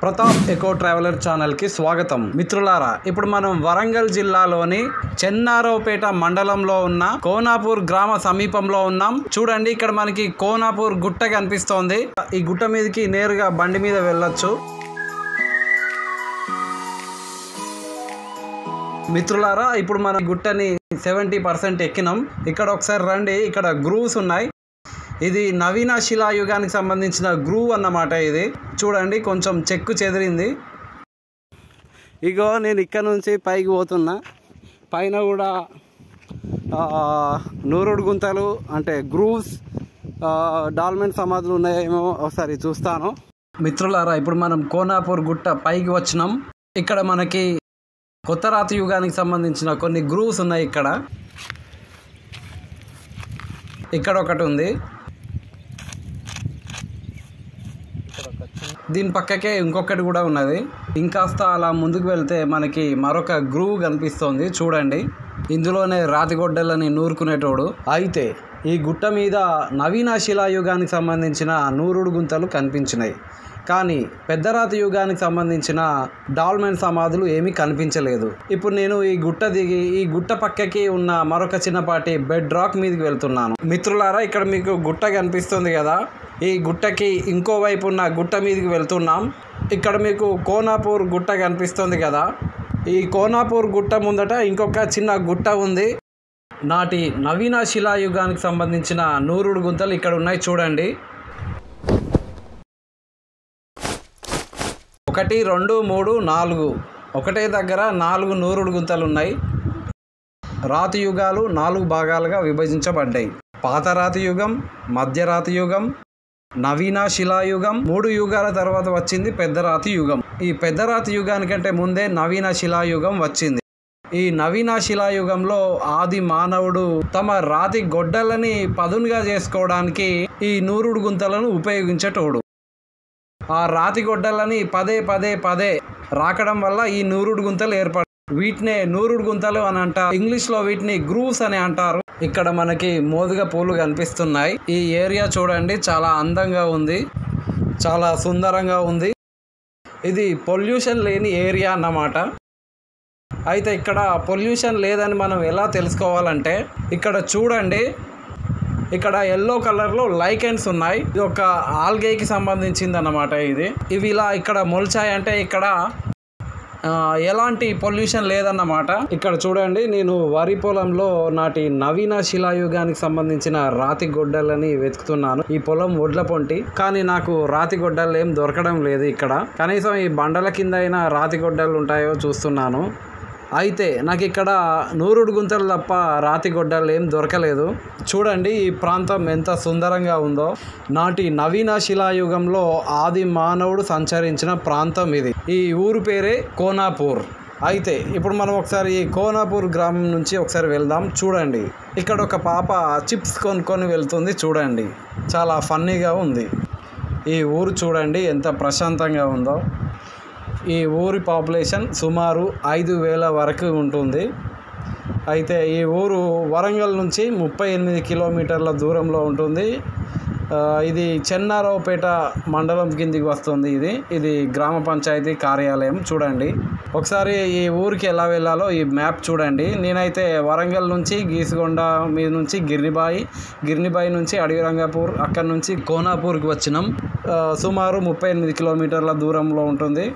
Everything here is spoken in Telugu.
ప్రతాప్ ఎకో ట్రావెలర్ ఛానల్ కి స్వాగతం. మిత్రులారా, ఇప్పుడు మనం వరంగల్ జిల్లాలోని చెన్నారావుపేట మండలంలో ఉన్న కోనాపూర్ గ్రామ సమీపంలో ఉన్నాం. చూడండి, ఇక్కడ మనకి కోనాపూర్ గుట్ట కనిపిస్తోంది. ఈ గుట్ట మీదకి నేరుగా బండి మీద వెళ్ళొచ్చు. మిత్రులారా, ఇప్పుడు మనం గుట్టని 70% ఎక్కినాం. ఇక్కడ ఒకసారి రండి, ఇక్కడ గ్రూవ్స్ ఉన్నాయి. ఇది నవీన శిలాయుగానికి సంబంధించిన గ్రూవ్ అన్నమాట. ఇది చూడండి, కొంచెం చెక్కు చెదిరింది. ఇగో నేను ఇక్కడ నుంచి పైకి పోతున్నా. పైన కూడా నూరుడు గుంతలు అంటే గ్రూవ్స్, డాల్మెంట్ సమాధులు ఉన్నాయేమో ఒకసారి చూస్తాను. మిత్రులారా, ఇప్పుడు మనం కోనాపూర్ గుట్ట పైకి వచ్చినాం. ఇక్కడ మనకి కొత్త రాతి యుగానికి సంబంధించిన కొన్ని గ్రూవ్స్ ఉన్నాయి. ఇక్కడ ఒకటి ఉంది. దీని పక్కకే ఇంకొకటి కూడా ఉన్నది. ఇంకాస్త అలా ముందుకు వెళ్తే మనకి మరొక గ్రూవ్ కనిపిస్తోంది. చూడండి, ఇందులోనే రాతిగొడ్డలని నూరుకునేటోడు. అయితే ఈ గుట్ట మీద నవీన శిలాయుగానికి సంబంధించిన నూరుడు గుంతలు కనిపించినాయి, కానీ పెద్దరాతి యుగానికి సంబంధించిన డాల్మెంట్ సమాధులు ఏమీ కనిపించలేదు. ఇప్పుడు నేను ఈ గుట్ట దిగి ఈ గుట్ట పక్కకి ఉన్న మరొక చిన్నపాటి బెడ్ రాక్ మీదకి వెళ్తున్నాను. మిత్రులారా, ఇక్కడ మీకు గుట్ట కనిపిస్తుంది కదా, ఈ గుట్టకి ఇంకో వైపు ఉన్న గుట్ట మీదకి వెళ్తున్నాం. ఇక్కడ మీకు కోనాపూర్ గుట్ట కనిపిస్తుంది కదా, ఈ కోనాపూర్ గుట్ట ముందట ఇంకొక చిన్న గుట్ట ఉంది. నాటి నవీన శిలాయుగానికి సంబంధించిన నూరుడు గుంతలు ఇక్కడ ఉన్నాయి. చూడండి, 1, 2, 3, 4 ఒకటే దగ్గర 4 నూరుడు గుంతలు ఉన్నాయి. రాతి యుగాలు 4 భాగాలుగా విభజించబడ్డాయి. పాత రాతి యుగం, మధ్య రాతి యుగం, నవీన శిలాయుగం. 3 యుగాల తర్వాత వచ్చింది పెద్ద రాతి యుగం. ఈ పెద్ద రాతి యుగానికంటే ముందే నవీన శిలాయుగం వచ్చింది. ఈ నవీన శిలాయుగంలో ఆది మానవుడు తమ రాతి గొడ్డలని పదునుగా చేసుకోవడానికి ఈ నూరుడు గుంతలను ఉపయోగించేటోడు. ఆ రాతి గొడ్డలని పదే రాకడం వల్ల ఈ నూరుడు గుంతలు ఏర్పడ వీటినే నూరుడు గుంతలు అని అంటారు. ఇంగ్లీష్లో వీటిని గ్రూవ్స్ అని అంటారు. ఇక్కడ మనకి మోదుగ పూలు కనిపిస్తున్నాయి. ఈ ఏరియా చూడండి, చాలా అందంగా ఉంది, చాలా సుందరంగా ఉంది. ఇది పొల్యూషన్ లేని ఏరియా అన్నమాట. అయితే ఇక్కడ పొల్యూషన్ లేదని మనం ఎలా తెలుసుకోవాలంటే, ఇక్కడ చూడండి, ఇక్కడ ఎల్లో కలర్లో లైకెన్స్ ఉన్నాయి. ఇది ఒక ఆల్గేకి సంబంధించింది అన్నమాట. ఇవి ఇలా ఇక్కడ మొలిచాయంటే ఇక్కడ ఎలాంటి పొల్యూషన్ లేదన్నమాట. ఇక్కడ చూడండి, నేను వరి పొలంలో నాటి నవీన శిలాయుగానికి సంబంధించిన రాతి గొడ్డలని వెతుకుతున్నాను. ఈ పొలం ఒడ్ల పొంటి, కానీ నాకు రాతి గొడ్డలు ఏం దొరకడం లేదు. ఇక్కడ కనీసం ఈ బండల కింద అయినా రాతి గొడ్డలు ఉంటాయో చూస్తున్నాను. అయితే నాకు ఇక్కడ నూరుడు గుంతలు తప్ప రాతి గొడ్డలు ఏం దొరకలేదు. చూడండి, ఈ ప్రాంతం ఎంత సుందరంగా ఉందో. నాటి నవీన శిలాయుగంలో ఆది మానవుడు సంచరించిన ప్రాంతం ఇది. ఈ ఊరు పేరే కోనాపూర్. అయితే ఇప్పుడు మనం ఒకసారి ఈ కోనాపూర్ గ్రామం నుంచి ఒకసారి వెళ్దాం. చూడండి, ఇక్కడ ఒక పాప చిప్స్ కొనుక్కొని వెళ్తుంది. చూడండి, చాలా ఫన్నీగా ఉంది. ఈ ఊరు చూడండి ఎంత ప్రశాంతంగా ఉందో. ఈ ఊరి పాపులేషన్ సుమారు 5,000 వరకు ఉంటుంది. అయితే ఈ ఊరు వరంగల్ నుంచి 38 కిలోమీటర్ల దూరంలో ఉంటుంది. ఇది చెన్నారావుపేట మండలం కిందికి వస్తుంది. ఇది గ్రామ పంచాయతీ కార్యాలయం. చూడండి, ఒకసారి ఈ ఊరికి ఎలా వెళ్ళాలో ఈ మ్యాప్ చూడండి. నేనైతే వరంగల్ నుంచి గీసుగొండ మీద నుంచి గిర్నిబాయి నుంచి అడవిరంగాపూర్, అక్కడి నుంచి కోనాపూర్కి వచ్చినాం. సుమారు 38 కిలోమీటర్ల దూరంలో ఉంటుంది.